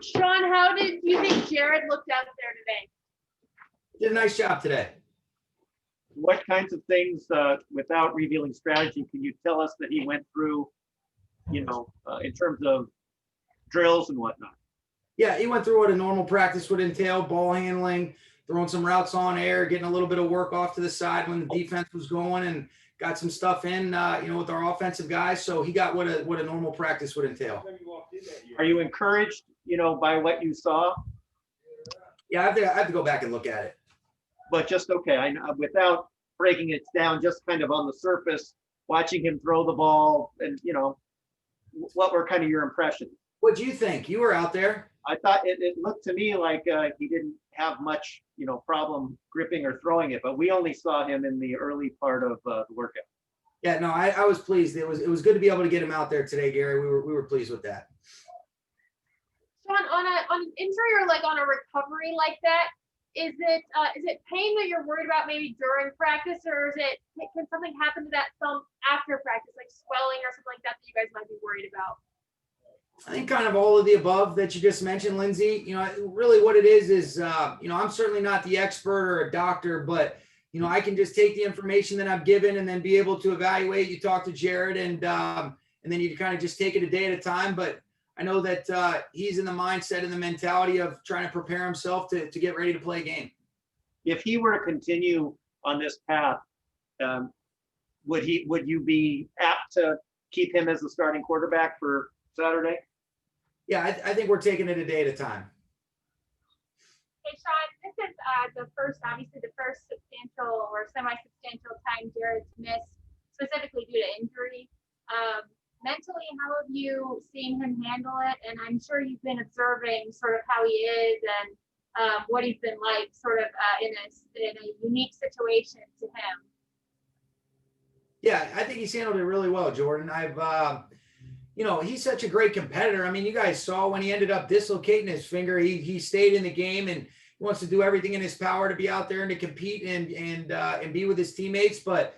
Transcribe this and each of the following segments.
Sean, how did you think Jared looked out there today? Did a nice job today. What kinds of things, without revealing strategy, can you tell us that he went through, in terms of drills and whatnot? Yeah, he went through what a normal practice would entail: ball handling, throwing some routes on air, getting a little bit of work off to the side when the defense was going, and got some stuff in, with our offensive guys. So he got what a normal practice would entail. Are you encouraged, by what you saw? Yeah, I have to go back and look at it. But just okay, I know, without breaking it down, just kind of on the surface, watching him throw the ball, and what were kind of your impressions? What do you think? You were out there. I thought it looked to me like he didn't have much, problem gripping or throwing it, but we only saw him in the early part of the workout. Yeah, no, I was pleased. It was good to be able to get him out there today, Gary. We were pleased with that. Sean, on an injury or like on a recovery like that, is it pain that you're worried about maybe during practice, or can something happen to that thumb after practice, like swelling or something like that you guys might be worried about? I think kind of all of the above that you just mentioned, Lindsay. Really what it is I'm certainly not the expert or a doctor, but I can just take the information that I'm given and then be able to evaluate. You talk to Jared, and then you kind of just take it a day at a time. But I know that he's in the mindset and the mentality of trying to prepare himself to get ready to play a game. If he were to continue on this path, would you be apt to keep him as the starting quarterback for Saturday? Yeah, I think we're taking it a day at a time. Hey, Sean, this is obviously the first substantial or semi-substantial time Jared's missed, specifically due to injury. Mentally, how have you seen him handle it? And I'm sure you've been observing sort of how he is and what he's been like sort of in a unique situation to him. Yeah, I think he's handled it really well, Jordan. He's such a great competitor. I mean, you guys saw when he ended up dislocating his finger, he stayed in the game, and he wants to do everything in his power to be out there and to compete and be with his teammates. But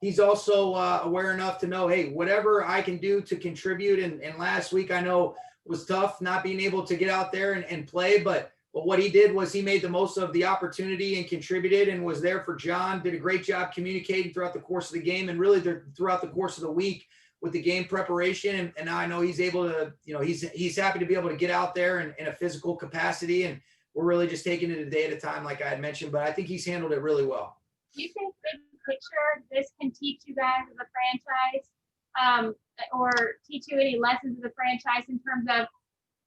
he's also aware enough to know, hey, whatever I can do to contribute. And last week I know was tough not being able to get out there and play, but what he did was he made the most of the opportunity and contributed and was there for John, did a great job communicating throughout the course of the game and really throughout the course of the week with the game preparation. And now I know he's able to, he's happy to be able to get out there in a physical capacity. And we're really just taking it a day at a time, like I had mentioned, but I think he's handled it really well. Do you think big picture this can teach you guys as a franchise, or teach you any lessons as a franchise in terms of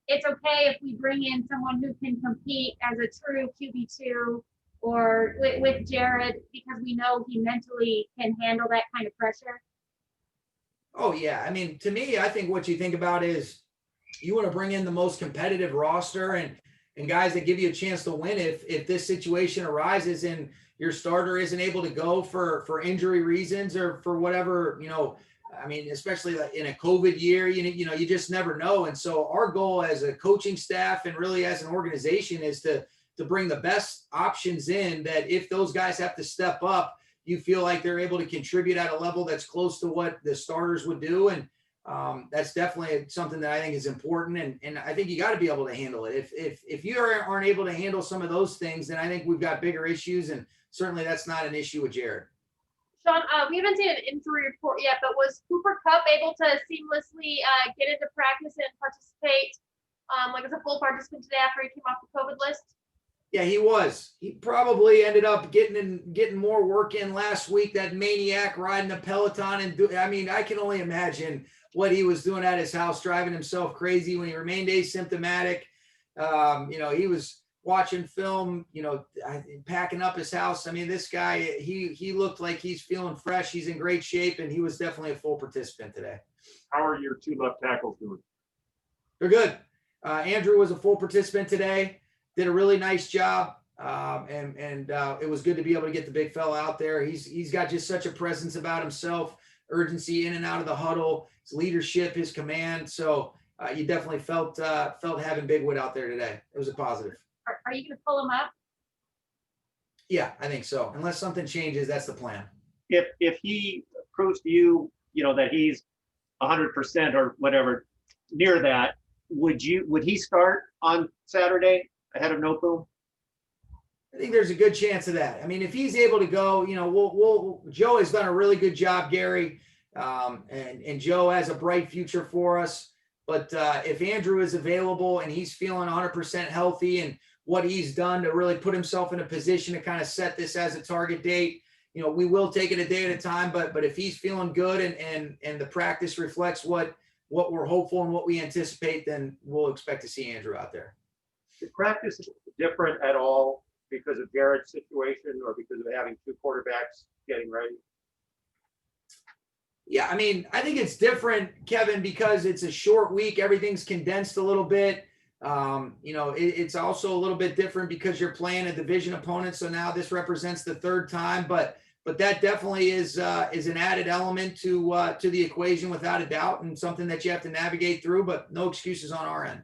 it's okay if we bring in someone who can compete as a true QB2 or with Jared, because we know he mentally can handle that kind of pressure? Oh, yeah. I mean, to me, I think what you think about is you want to bring in the most competitive roster and guys that give you a chance to win if this situation arises and your starter isn't able to go for injury reasons or for whatever, I mean, especially in a COVID year, you just never know. And so our goal as a coaching staff and really as an organization is to bring the best options in, that if those guys have to step up, you feel like they're able to contribute at a level that's close to what the starters would do. And that's definitely something that I think is important. And I think you got to be able to handle it. If you aren't able to handle some of those things, then I think we've got bigger issues. And certainly that's not an issue with Jared. Sean, we haven't seen an injury report yet, but was Cooper Kupp able to seamlessly get into practice and participate like as a full participant today after he came off the COVID list? Yeah, he was. He probably ended up getting more work in last week. That maniac riding a Peloton I can only imagine what he was doing at his house, driving himself crazy when he remained asymptomatic. He was watching film, packing up his house. I mean, this guy, he looked like he's feeling fresh. He's in great shape, and he was definitely a full participant today. How are your two left tackles doing? They're good. Andrew was a full participant today. Did a really nice job, and it was good to be able to get the big fella out there. He's got just such a presence about himself, urgency in and out of the huddle, his leadership, his command. So you definitely felt having Bigwood out there today. It was a positive. Are you going to pull him up? Yeah, I think so. Unless something changes, that's the plan. If he proves to you, that he's 100% or whatever near that, would he start on Saturday ahead of Nopu? I think there's a good chance of that. I mean, if he's able to go, Joe has done a really good job, Gary, and Joe has a bright future for us. But if Andrew is available and he's feeling 100% healthy and what he's done to really put himself in a position to kind of set this as a target date, we will take it a day at a time. But if he's feeling good and the practice reflects what we're hopeful and what we anticipate, then we'll expect to see Andrew out there. Is practice different at all because of Jared's situation or because of having two quarterbacks getting ready? Yeah, I mean, I think it's different, Kevin, because it's a short week. Everything's condensed a little bit. It's also a little bit different because you're playing a division opponent. So now this represents the third time, but that definitely is an added element to the equation without a doubt, and something that you have to navigate through. But no excuses on our end.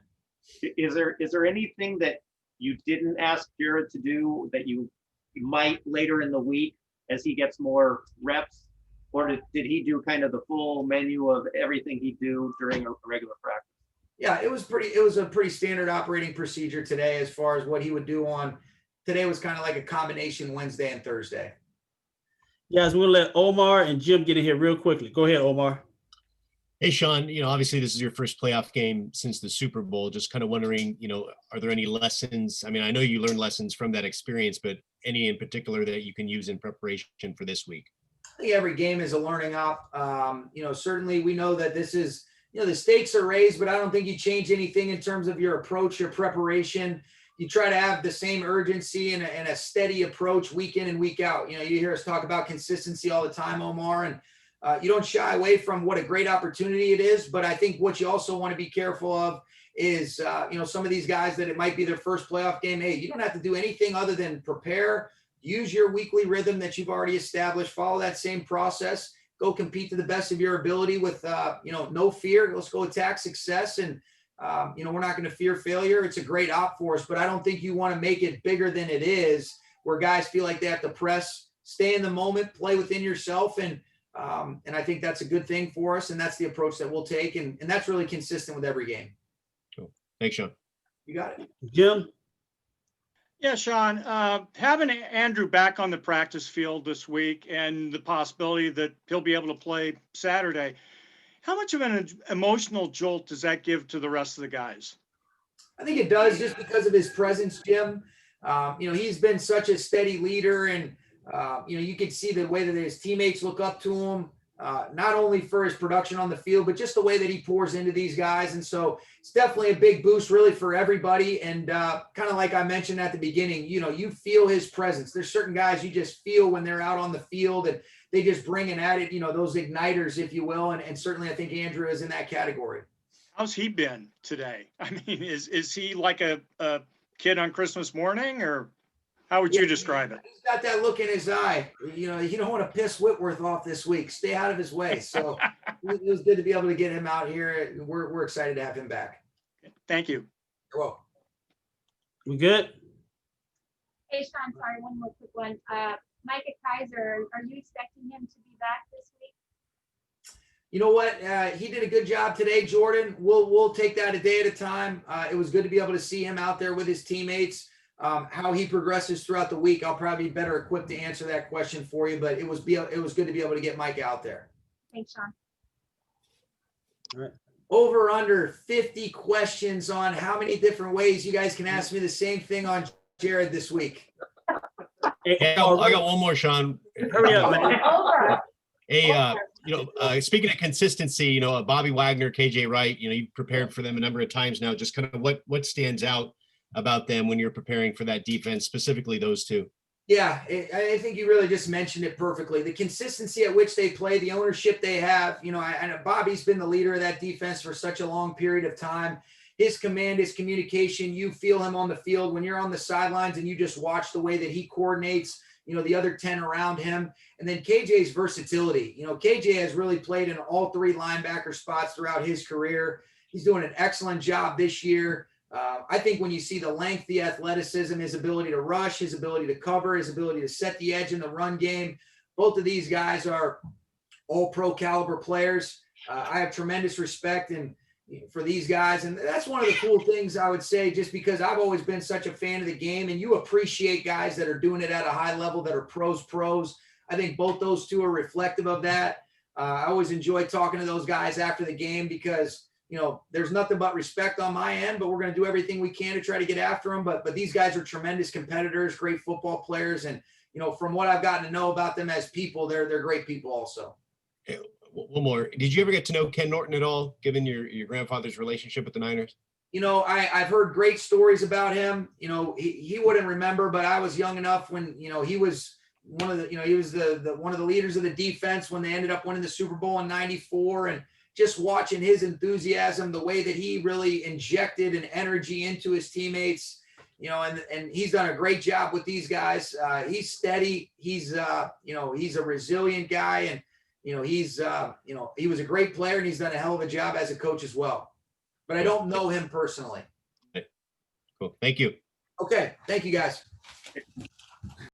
Is there anything that you didn't ask Jared to do that you might later in the week as he gets more reps? Or did he do kind of the full menu of everything he do during a regular practice? Yeah, it was a pretty standard operating procedure today as far as what he would do today was kind of like a combination Wednesday and Thursday. Guys, we'll let Omar and Jim get in here real quickly. Go ahead, Omar. Hey, Sean, obviously this is your first playoff game since the Super Bowl. Just kind of wondering, are there any lessons? I mean, I know you learned lessons from that experience, but any in particular that you can use in preparation for this week? I think every game is a learning op. Certainly we know that this is, the stakes are raised, but I don't think you change anything in terms of your approach, your preparation. You try to have the same urgency and a steady approach week in and week out. You hear us talk about consistency all the time, Omar, and you don't shy away from what a great opportunity it is. But I think what you also want to be careful of is, some of these guys that it might be their first playoff game. Hey, you don't have to do anything other than prepare. Use your weekly rhythm that you've already established. Follow that same process. Go compete to the best of your ability with, no fear. Let's go attack success. And, we're not going to fear failure. It's a great op for us, but I don't think you want to make it bigger than it is, where guys feel like they have to press, stay in the moment, play within yourself. And I think that's a good thing for us. And that's the approach that we'll take. And that's really consistent with every game. Cool. Thanks, Sean. You got it. Jim? Yeah, Sean, having Andrew back on the practice field this week and the possibility that he'll be able to play Saturday, how much of an emotional jolt does that give to the rest of the guys? I think it does, just because of his presence, Jim. He's been such a steady leader, and, you can see the way that his teammates look up to him, not only for his production on the field, but just the way that he pours into these guys. And so it's definitely a big boost really for everybody. And kind of like I mentioned at the beginning, you feel his presence. There's certain guys you just feel when they're out on the field, and they just bring an added, those igniters, if you will. And certainly I think Andrew is in that category. How's he been today? I mean, is he like a kid on Christmas morning, or how would you describe it? He's got that look in his eye. You don't want to piss Whitworth off this week. Stay out of his way. So it was good to be able to get him out here. We're excited to have him back. Thank you. You're welcome. We good? Hey, Sean, sorry, one more quick one. Micah Kaiser, are you expecting him to be back this week? You know what? He did a good job today, Jordan. We'll take that a day at a time. It was good to be able to see him out there with his teammates. How he progresses throughout the week, I'll probably be better equipped to answer that question for you. But it was good to be able to get Mike out there. Thanks, Sean. All right. Over under 50 questions on how many different ways you guys can ask me the same thing on Jared this week. Hey, I got one more, Sean. Hurry up, man. Over. Hey, speaking of consistency, Bobby Wagner, KJ Wright, you've prepared for them a number of times now. Just kind of what stands out about them when you're preparing for that defense, specifically those two? Yeah, I think you really just mentioned it perfectly. The consistency at which they play, the ownership they have. And Bobby's been the leader of that defense for such a long period of time. His command, his communication, you feel him on the field when you're on the sidelines and you just watch the way that he coordinates, the other 10 around him. And then KJ's versatility. KJ has really played in all three linebacker spots throughout his career. He's doing an excellent job this year. I think when you see the length, the athleticism, his ability to rush, his ability to cover, his ability to set the edge in the run game, both of these guys are all pro caliber players. I have tremendous respect. And, for these guys. And that's one of the cool things I would say, just because I've always been such a fan of the game, and you appreciate guys that are doing it at a high level, that are pros. I think both those two are reflective of that. I always enjoy talking to those guys after the game because, there's nothing but respect on my end, but we're going to do everything we can to try to get after them. But these guys are tremendous competitors, great football players. And, from what I've gotten to know about them as people, they're great people also. One more. Did you ever get to know Ken Norton at all, given your grandfather's relationship with the Niners? I've heard great stories about him. He wouldn't remember, but I was young enough when, he was one of the, he was the one of the leaders of the defense when they ended up winning the Super Bowl in '94, and just watching his enthusiasm, the way that he really injected an energy into his teammates, and he's done a great job with these guys. He's steady. He's a resilient guy, and, he was a great player, and he's done a hell of a job as a coach as well. But I don't know him personally. Cool. Thank you. Okay. Thank you, guys.